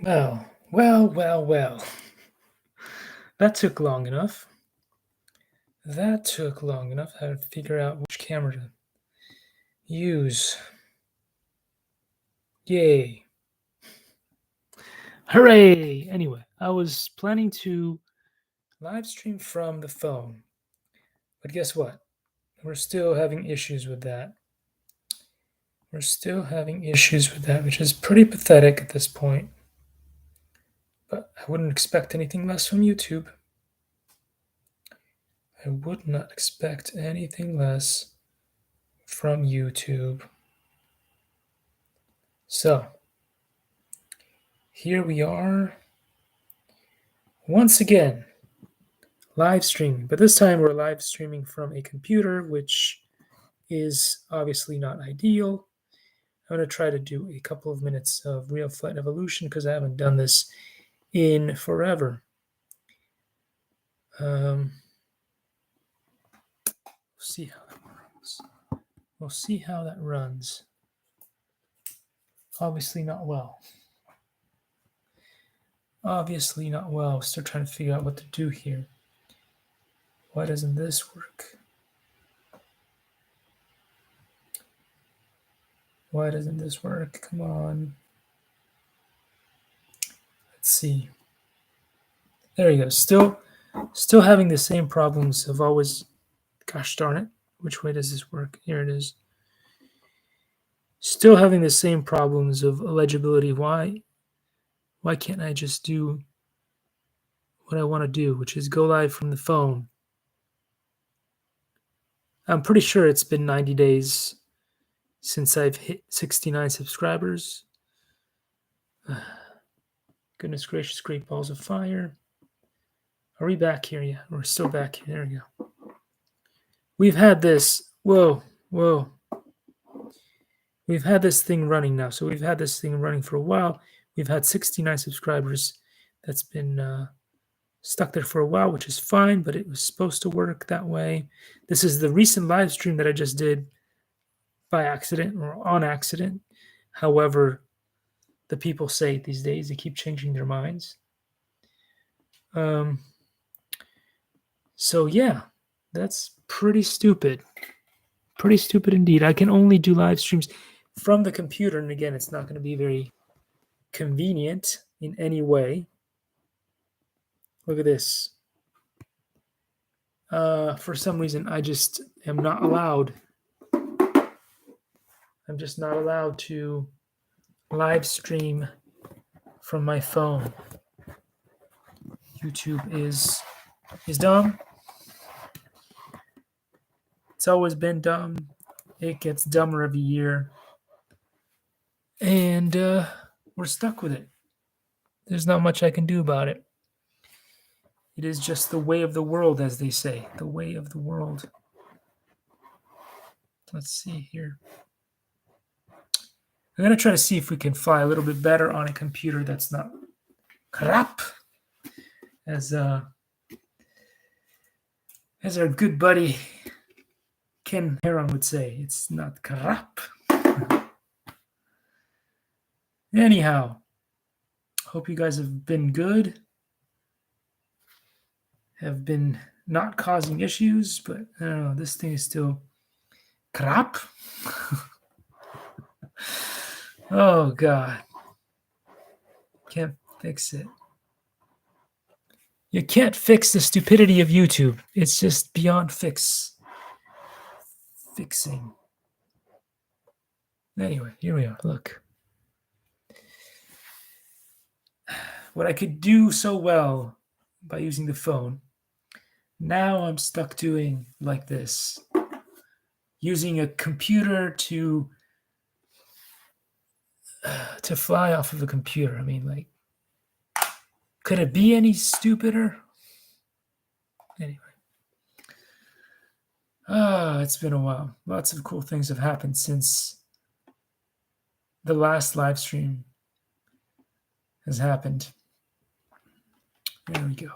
Well. That took long enough. That took long enough. I had to figure out which camera to use. Yay. Hooray! Anyway, I was planning to live stream from the phone. But guess what? We're still having issues with that. Which is pretty pathetic at this point. But I wouldn't expect anything less from YouTube. I would not expect anything less from YouTube. So, here we are once again live streaming, but this time we're live streaming from a computer, which is obviously not ideal. I'm going to try to do a couple of minutes of Real Flight Evolution because I haven't done this in forever. See how that runs. We'll see how that runs. Obviously not well. Still trying to figure out what to do here. Why doesn't this work? Why doesn't this work? Come on. Let's see. There you go. Still having the same problems of always. Gosh darn it. Which way does this work? Here it is. Still having the same problems of legibility. Why can't I just do what I want to do, which is go live from the phone? I'm pretty sure it's been 90 days since I've hit 69 subscribers. Goodness gracious, great balls of fire. Are we back here? Yeah, we're still back here. There we go. We've had this. Whoa. We've had this thing running now. So we've had this thing running for a while. We've had 69 subscribers. That's been stuck there for a while, which is fine, but it was supposed to work that way. This is the recent live stream that I just did by accident or on accident. However, the people say these days, they keep changing their minds. So yeah, that's pretty stupid. Pretty stupid indeed. I can only do live streams from the computer, and again, it's not going to be very convenient in any way. Look at this. For some reason, I just am not allowed. I'm just not allowed to live stream from my phone. YouTube is dumb. It's always been dumb. It gets dumber every year. And we're stuck with it. There's not much I can do about it. It is just the way of the world, as they say. The way of the world. Let's see here. I'm going to try to see if we can fly a little bit better on a computer that's not crap. As our good buddy Ken Heron would say, it's not crap. Anyhow, hope you guys have been good. Have been not causing issues, but I don't know, this thing is still crap. Oh, God. Can't fix it. You can't fix the stupidity of YouTube. It's just beyond fixing. Anyway, here we are. Look. What I could do so well by using the phone, now I'm stuck doing like this. Using a computer to fly off of a computer. I mean, like, could it be any stupider? Anyway. It's been a while. Lots of cool things have happened since the last live stream has happened. There we go.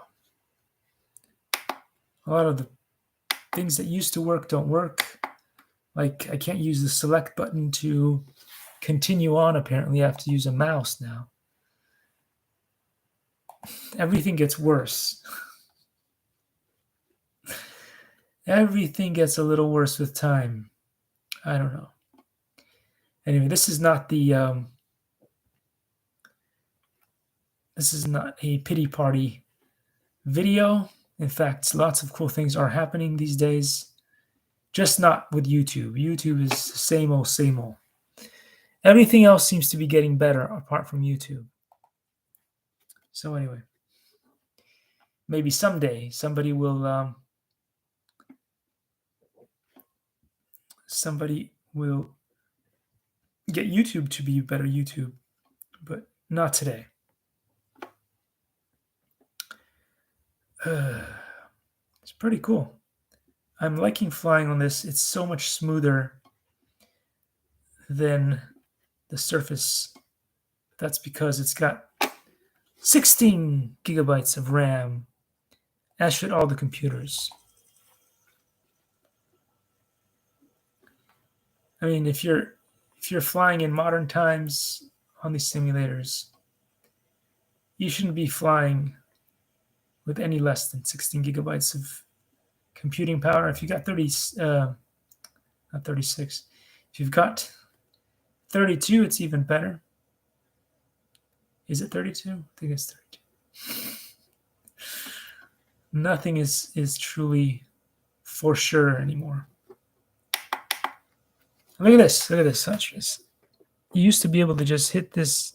A lot of the things that used to work don't work. Like, I can't use the select button to continue on, apparently. I have to use a mouse now. everything gets worse. Everything gets a little worse with time. I don't know. Anyway, this is not a pity party video. In fact, lots of cool things are happening these days, just not with YouTube. YouTube is same old, same old. Everything else seems to be getting better apart from YouTube. So anyway, maybe someday somebody will get YouTube to be better YouTube, but not today. It's pretty cool. I'm liking flying on this. It's so much smoother than the Surface. That's because it's got 16 gigabytes of RAM, as should all the computers. I mean, if you're flying in modern times on these simulators, you shouldn't be flying with any less than 16 gigabytes of computing power. If you got not 36, if you've got 32, it's even better. Is it 32? I think it's 32. Nothing is truly for sure anymore. Look at this. Look at this. Watch this. You used to be able to just hit this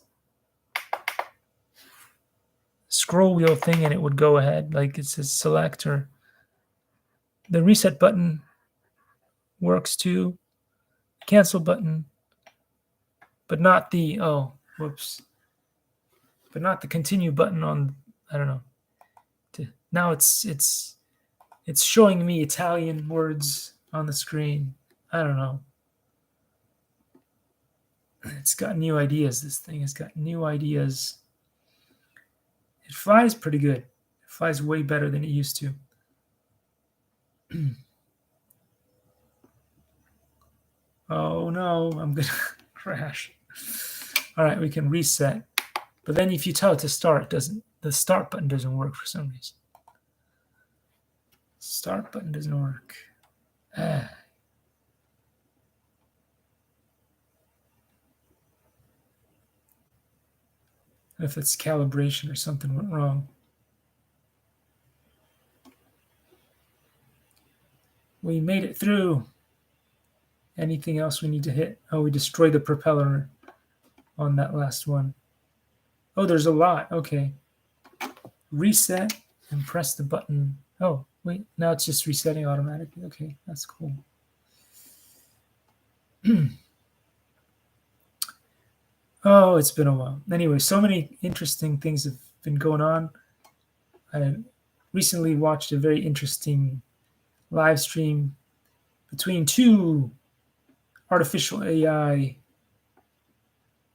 scroll wheel thing and it would go ahead. Like it says select, or the reset button works too. Cancel button. But not the but not the continue button on, I don't know. Now it's showing me Italian words on the screen. I don't know. It's got new ideas. This thing has got new ideas. It flies pretty good. It flies way better than it used to. Oh no, I'm gonna crash. All right, we can reset. But then if you tell it to start, the start button doesn't work for some reason. Start button doesn't work. If it's calibration or something went wrong. We made it through. Anything else we need to hit? Oh, we destroyed the propeller on that last one. Oh, there's a lot. Okay. Reset and press the button. Oh, wait. Now it's just resetting automatically. Okay, that's cool. Oh, it's been a while. Anyway, so many interesting things have been going on. I recently watched a very interesting live stream between two artificial AI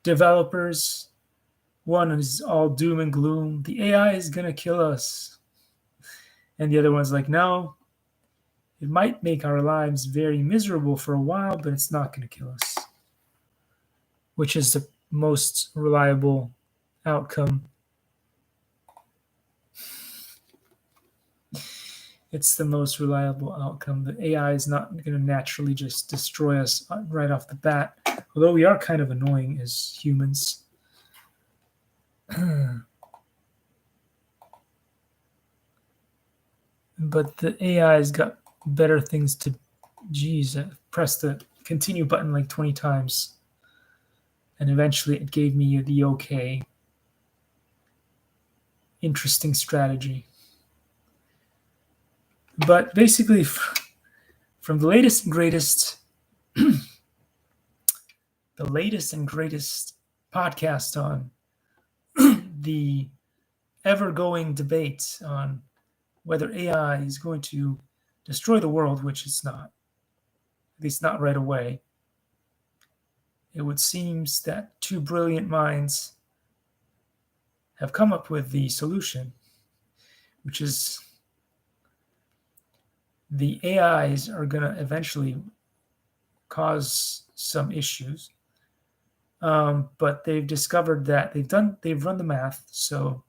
developers. One is all doom and gloom. The AI is going to kill us. And the other one's like, no, it might make our lives very miserable for a while, but it's not going to kill us. Which is the most reliable outcome? It's the most reliable outcome. The AI is not going to naturally just destroy us right off the bat, although we are kind of annoying as humans. But the AI has got better things to... Geez, I pressed the continue button like 20 times. And eventually it gave me the okay. Interesting strategy. But basically, from the latest and greatest, the latest and greatest podcast on the ever-going debate on whether AI is going to destroy the world, which it's not, at least not right away. It would seem that two brilliant minds have come up with the solution, which is the AIs are going to eventually cause some issues. But they've discovered that they've run the math. So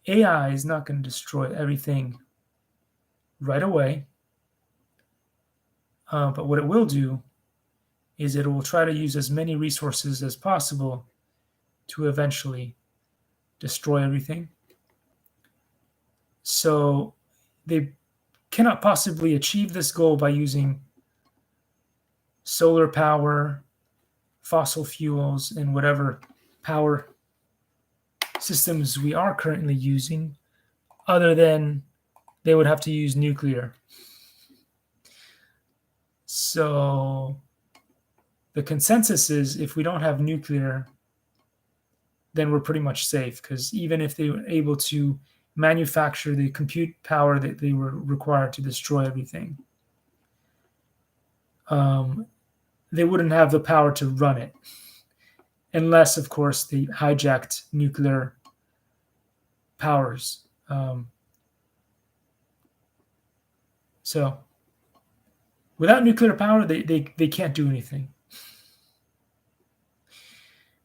AI is not going to destroy everything right away, but what it will do is it will try to use as many resources as possible to eventually destroy everything. So they cannot possibly achieve this goal by using solar power, fossil fuels, and whatever power systems we are currently using, other than they would have to use nuclear. So the consensus is if we don't have nuclear, then we're pretty much safe, because even if they were able to manufacture the compute power that they were required to destroy everything, they wouldn't have the power to run it, unless, of course, they hijacked nuclear powers. So without nuclear power, they can't do anything.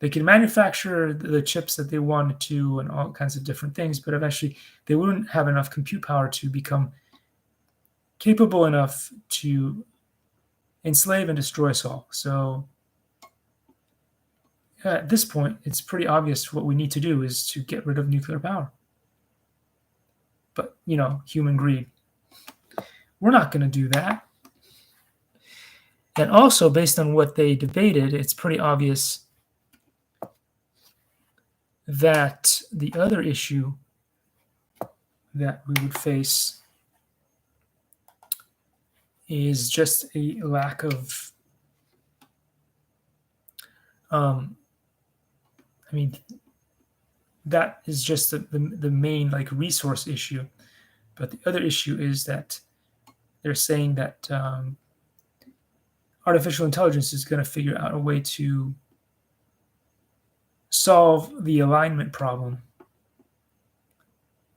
They can manufacture the chips that they wanted to and all kinds of different things, but eventually they wouldn't have enough compute power to become capable enough to enslave and destroy us all. So at this point, it's pretty obvious what we need to do is to get rid of nuclear power. But, human greed. We're not going to do that. And also, based on what they debated, it's pretty obvious that the other issue that we would face is just a lack of, that is just the main resource issue. But the other issue is that they're saying that artificial intelligence is going to figure out a way to solve the alignment problem,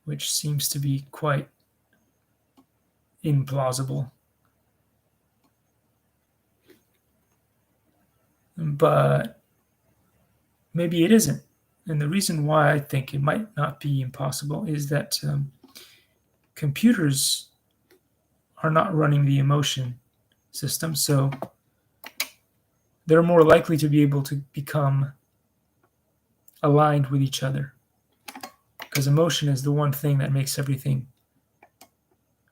which seems to be quite implausible. But maybe it isn't. And the reason why I think it might not be impossible is that computers are not running the emotion system, so they're more likely to be able to become aligned with each other, because emotion is the one thing that makes everything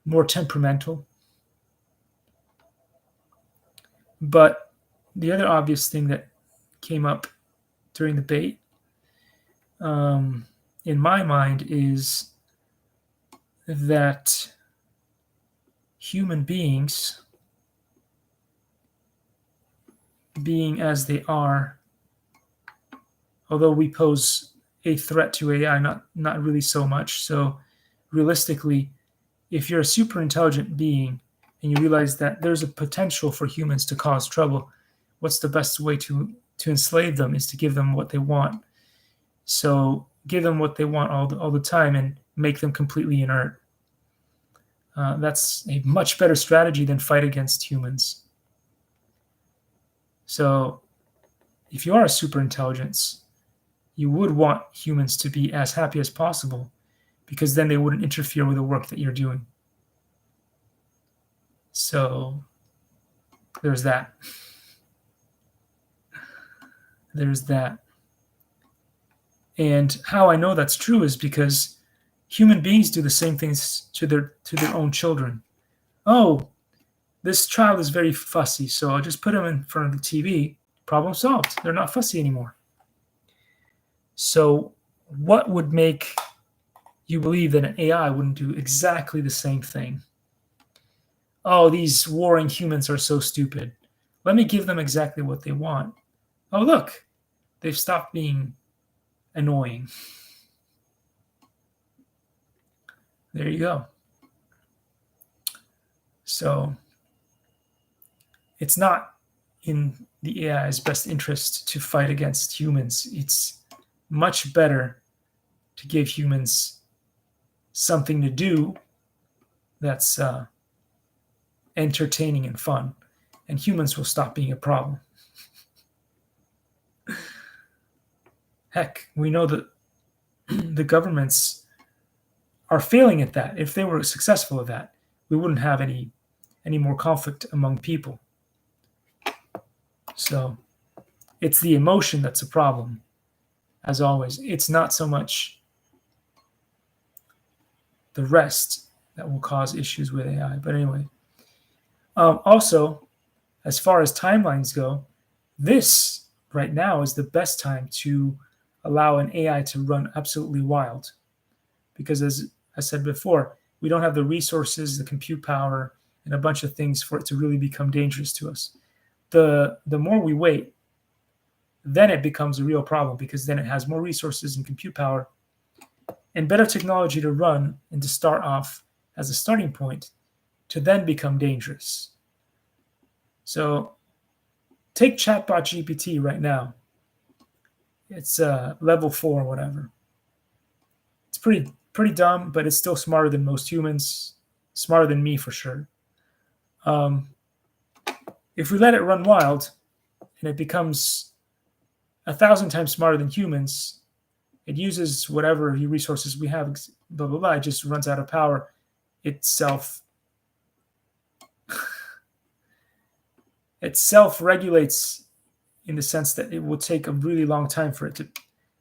more temperamental. But the other obvious thing that came up during the debate, in my mind, is that human beings, being as they are, although we pose a threat to AI, not really so much. So realistically, if you're a super intelligent being and you realize that there's a potential for humans to cause trouble, what's the best way to enslave them is to give them what they want. So give them what they want all the time and make them completely inert. That's a much better strategy than fight against humans. So if you are a super intelligence, you would want humans to be as happy as possible, because then they wouldn't interfere with the work that you're doing. So there's that. There's that. And how I know that's true is because human beings do the same things to their own children. Oh, this child is very fussy, so I'll just put him in front of the TV. Problem solved. They're not fussy anymore. So what would make you believe that an AI wouldn't do exactly the same thing? Oh, these warring humans are so stupid. Let me give them exactly what they want. Oh, look, they've stopped being annoying. There you go. So it's not in the AI's best interest to fight against humans. It's much better to give humans something to do that's entertaining and fun, and humans will stop being a problem. Heck, we know that the governments are failing at that. If they were successful at that, we wouldn't have any more conflict among people. So it's the emotion that's a problem, as always. It's not so much the rest that will cause issues with AI. But anyway, also, as far as timelines go, this right now is the best time to allow an AI to run absolutely wild. Because as I said before, we don't have the resources, the compute power, and a bunch of things for it to really become dangerous to us. The more we wait, then it becomes a real problem, because then it has more resources and compute power and better technology to run and to start off as a starting point to then become dangerous. So take Chatbot GPT right now. It's level 4 or whatever. It's pretty dumb, but it's still smarter than most humans, smarter than me for sure. If we let it run wild and it becomes 1,000 times smarter than humans, it uses whatever resources we have, blah, blah, blah. It just runs out of power itself. It self-regulates in the sense that it will take a really long time for it to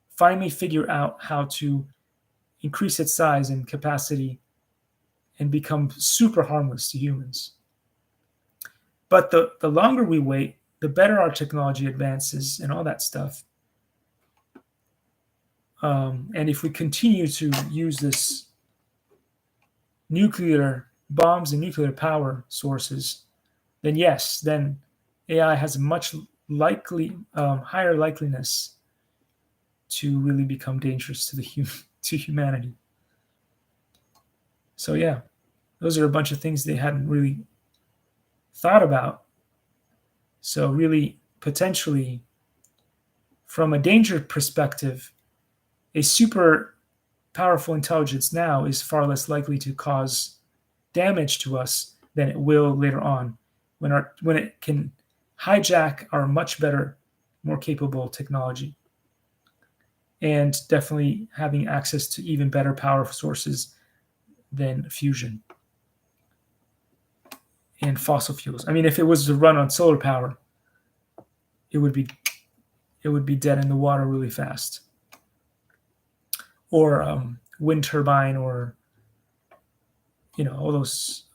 finally figure out how to increase its size and capacity and become super harmless to humans. But the longer we wait, the better our technology advances and all that stuff. And if we continue to use this nuclear bombs and nuclear power sources, then yes, then AI has a much higher likeliness to really become dangerous to humanity. So yeah, those are a bunch of things they hadn't really thought about. So really, potentially, from a danger perspective, a super powerful intelligence now is far less likely to cause damage to us than it will later on, when it can hijack our much better, more capable technology, and definitely having access to even better power sources than fusion and fossil fuels. I mean, if it was to run on solar power, it would be dead in the water really fast. Or wind turbine, or all those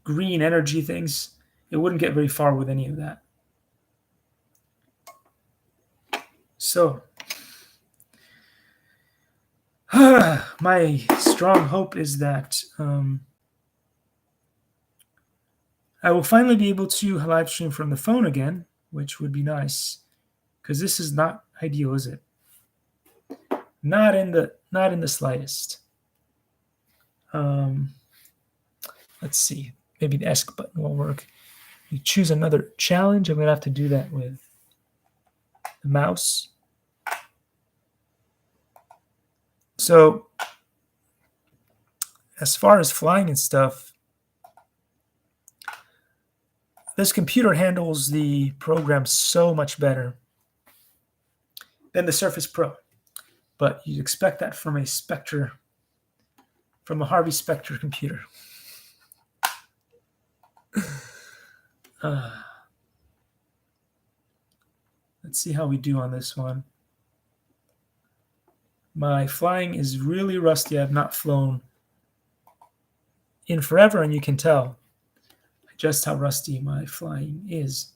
green energy things. It wouldn't get very far with any of that. So my strong hope is that I will finally be able to live stream from the phone again, which would be nice, because this is not ideal, is it? Not in the slightest. Let's see. Maybe the ESC button will work. You choose another challenge. I'm going to have to do that with the mouse. So as far as flying and stuff, this computer handles the program so much better than the Surface Pro. But you'd expect that from a Harvey Spectre computer. Let's see how we do on this one. My flying is really rusty. I've not flown in forever, and you can tell just how rusty my flying is.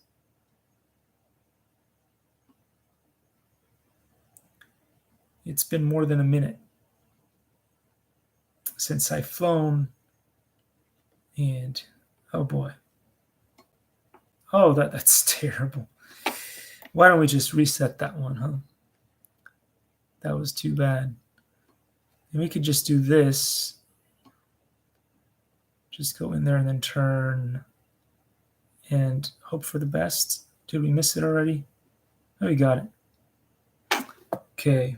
It's been more than a minute since I've flown, and oh boy. Oh, that's terrible. Why don't we just reset that one, huh? That was too bad. And we could just do this. Just go in there and then turn and hope for the best. Did we miss it already? Oh, we got it. Okay.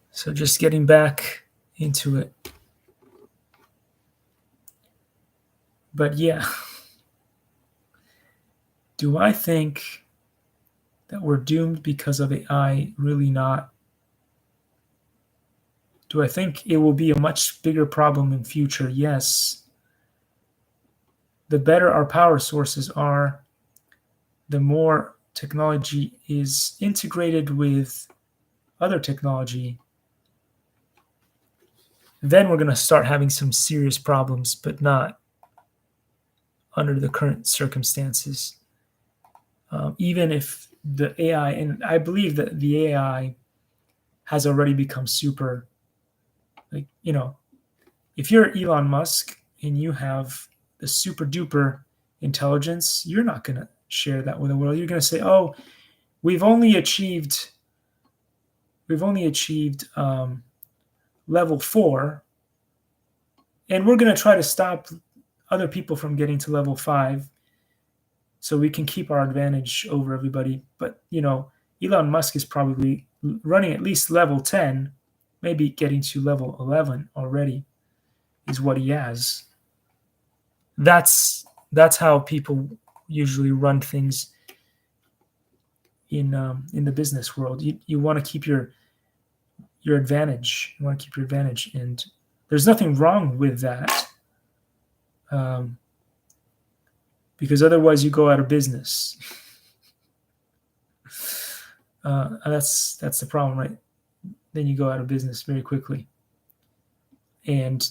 So just getting back into it. But yeah. Do I think that we're doomed because of AI really not Do I think it will be a much bigger problem in future? Yes. The better our power sources are, the more technology is integrated with other technology, then we're going to start having some serious problems, but not under the current circumstances. Even if the AI, and I believe that the AI has already become super, like, if you're Elon Musk and you have the super duper intelligence, you're not going to share that with the world. You're going to say, oh, we've only achieved level 4, and we're going to try to stop other people from getting to level 5 so we can keep our advantage over everybody. But Elon Musk is probably running at least level 10, maybe getting to level 11 already is what he has. That's how people usually run things in the business world. You want to keep your advantage. You want to keep your advantage, and there's nothing wrong with that, because otherwise you go out of business. That's the problem, right? Then you go out of business very quickly. And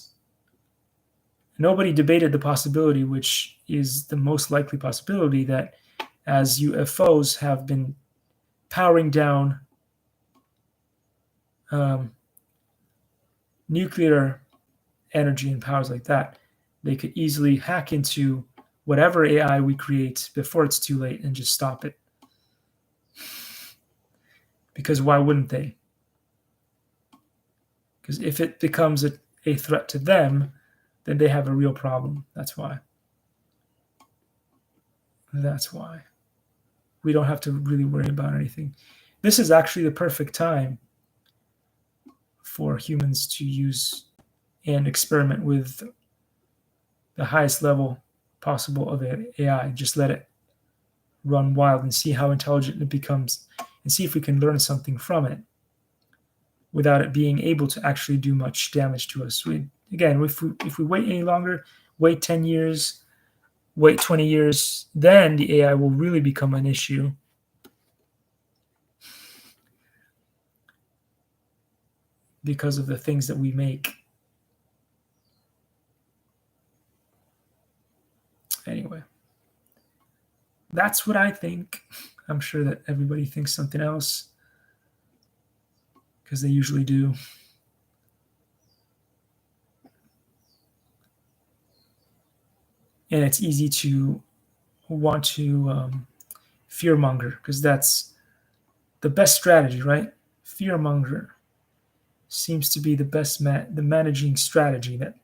nobody debated the possibility, which is the most likely possibility, that as UFOs have been powering down nuclear energy and powers like that, they could easily hack into whatever AI we create before it's too late and just stop it. Because why wouldn't they? Because if it becomes a threat to them, then they have a real problem. That's why. We don't have to really worry about anything. This is actually the perfect time for humans to use and experiment with the highest level possible of AI. Just let it run wild and see how intelligent it becomes, and see if we can learn something from it without it being able to actually do much damage to us. If we wait any longer, wait 10 years, wait 20 years, then the AI will really become an issue. Because of the things that we make. Anyway, that's what I think. I'm sure that everybody thinks something else, because they usually do. And it's easy to want to fearmonger, because that's the best strategy, right? Fearmonger seems to be the best the managing strategy, that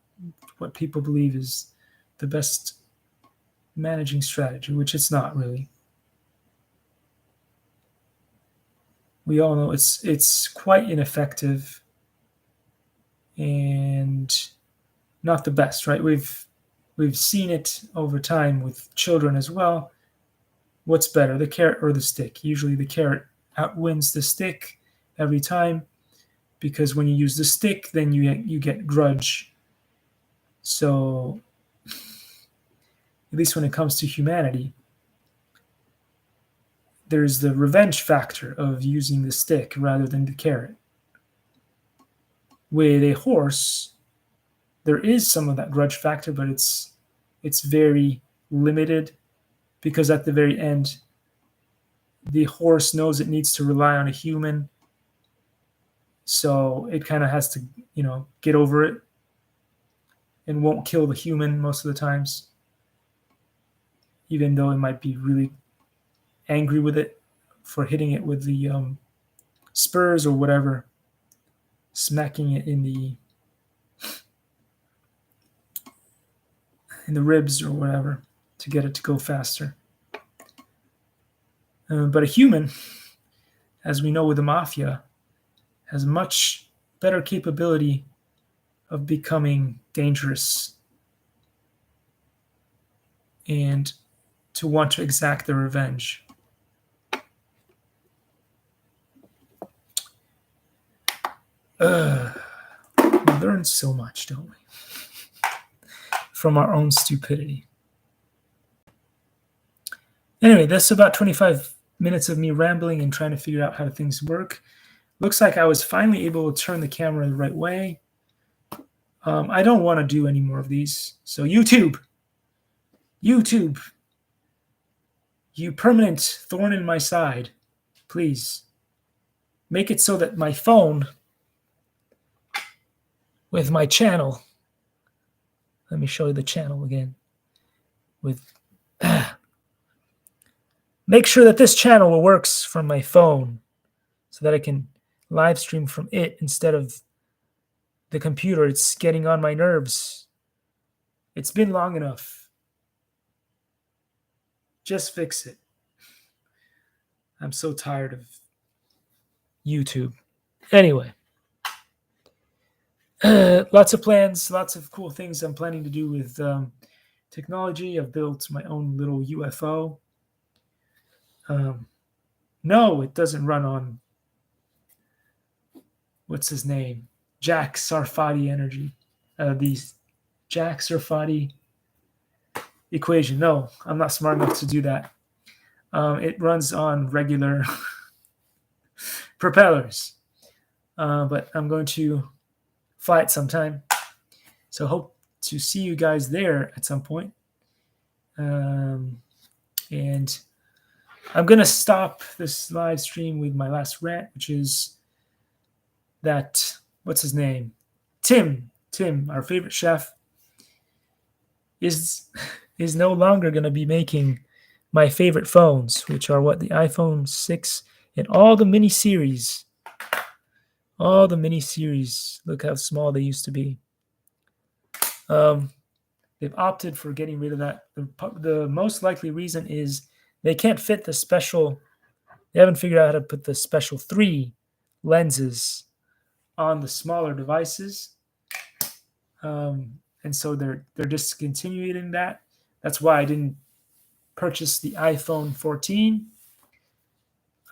what people believe is the best managing strategy, which it's not really. We all know it's quite ineffective and not the best, right? We've seen it over time with children as well. What's better, the carrot or the stick? Usually the carrot outwins the stick every time, because when you use the stick, then you get grudge. So at least when it comes to humanity, there's the revenge factor of using the stick rather than the carrot. With a horse, there is some of that grudge factor, but it's very limited, because at the very end, the horse knows it needs to rely on a human, so it kind of has to, get over it and won't kill the human most of the times, even though it might be really angry with it for hitting it with the spurs or whatever, smacking it in the ribs or whatever to get it to go faster. But a human, as we know with the mafia, has much better capability of becoming dangerous and to want to exact their revenge. learn so much, don't we? From our own stupidity. Anyway, that's about 25 minutes of me rambling and trying to figure out how things work. Looks like I was finally able to turn the camera the right way. I don't want to do any more of these. So YouTube, you permanent thorn in my side, please make it so that my phone with my channel, let me show you the channel again, make sure that this channel works from my phone so that I can live stream from it instead of the computer. It's getting on my nerves. It's been long enough. Just fix it. I'm so tired of YouTube. Anyway, lots of plans, lots of cool things I'm planning to do with technology. I've built my own little UFO. No, it doesn't run on, what's his name? Jack Sarfati energy. The Jack Sarfati equation. No, I'm not smart enough to do that. It runs on regular propellers. But I'm going to fly it sometime. So hope to see you guys there at some point. And I'm going to stop this live stream with my last rant, which is that, what's his name? Tim, our favorite chef, is no longer going to be making my favorite phones, which are the iPhone 6 and all the mini series. All the mini series. Look how small they used to be. They've opted for getting rid of that. The most likely reason is they can't fit the special. They haven't figured out how to put the special 3 lenses on the smaller devices, and so they're discontinuing that. That's why I didn't purchase the iPhone 14,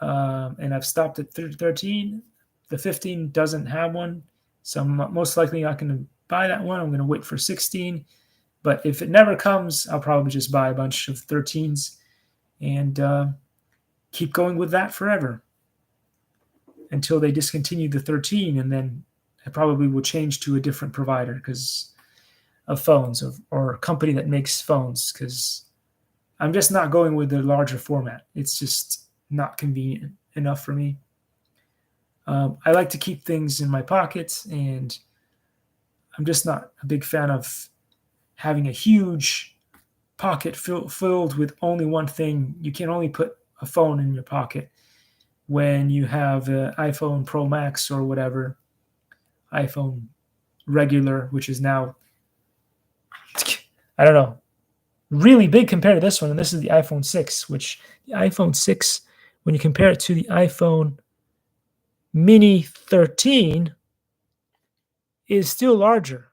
and I've stopped at 13. The 15 doesn't have one, so I'm most likely not going to buy that one. I'm going to wait for 16, but if it never comes, I'll probably just buy a bunch of 13s and keep going with that forever until they discontinue the 13, and then I probably will change to a different provider because of phones or a company that makes phones, because I'm just not going with the larger format. It's just not convenient enough for me. I like to keep things in my pockets, and I'm just not a big fan of having a huge pocket filled with only one thing. You can only put a phone in your pocket when you have an iPhone Pro Max or whatever, iPhone regular, which is now, I don't know, really big compared to this one. And this is the iPhone 6, which the iPhone 6, when you compare it to the iPhone Mini 13, is still larger.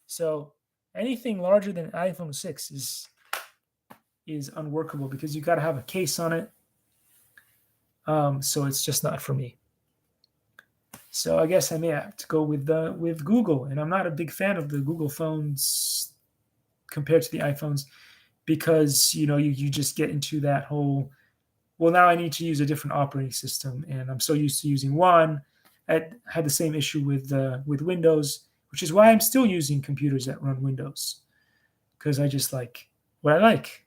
So anything larger than iPhone 6 is unworkable because you got to have a case on it. So it's just not for me. So I guess I may have to go with Google, and I'm not a big fan of the Google phones compared to the iPhones because you just get into that whole, well, now I need to use a different operating system, and I'm so used to using one. I had the same issue with Windows, which is why I'm still using computers that run Windows, because I just like what I like.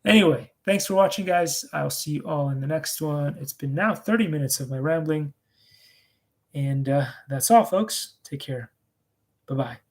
Anyway, thanks for watching, guys. I'll see you all in the next one. It's been now 30 minutes of my rambling, and that's all, folks. Take care. Bye-bye.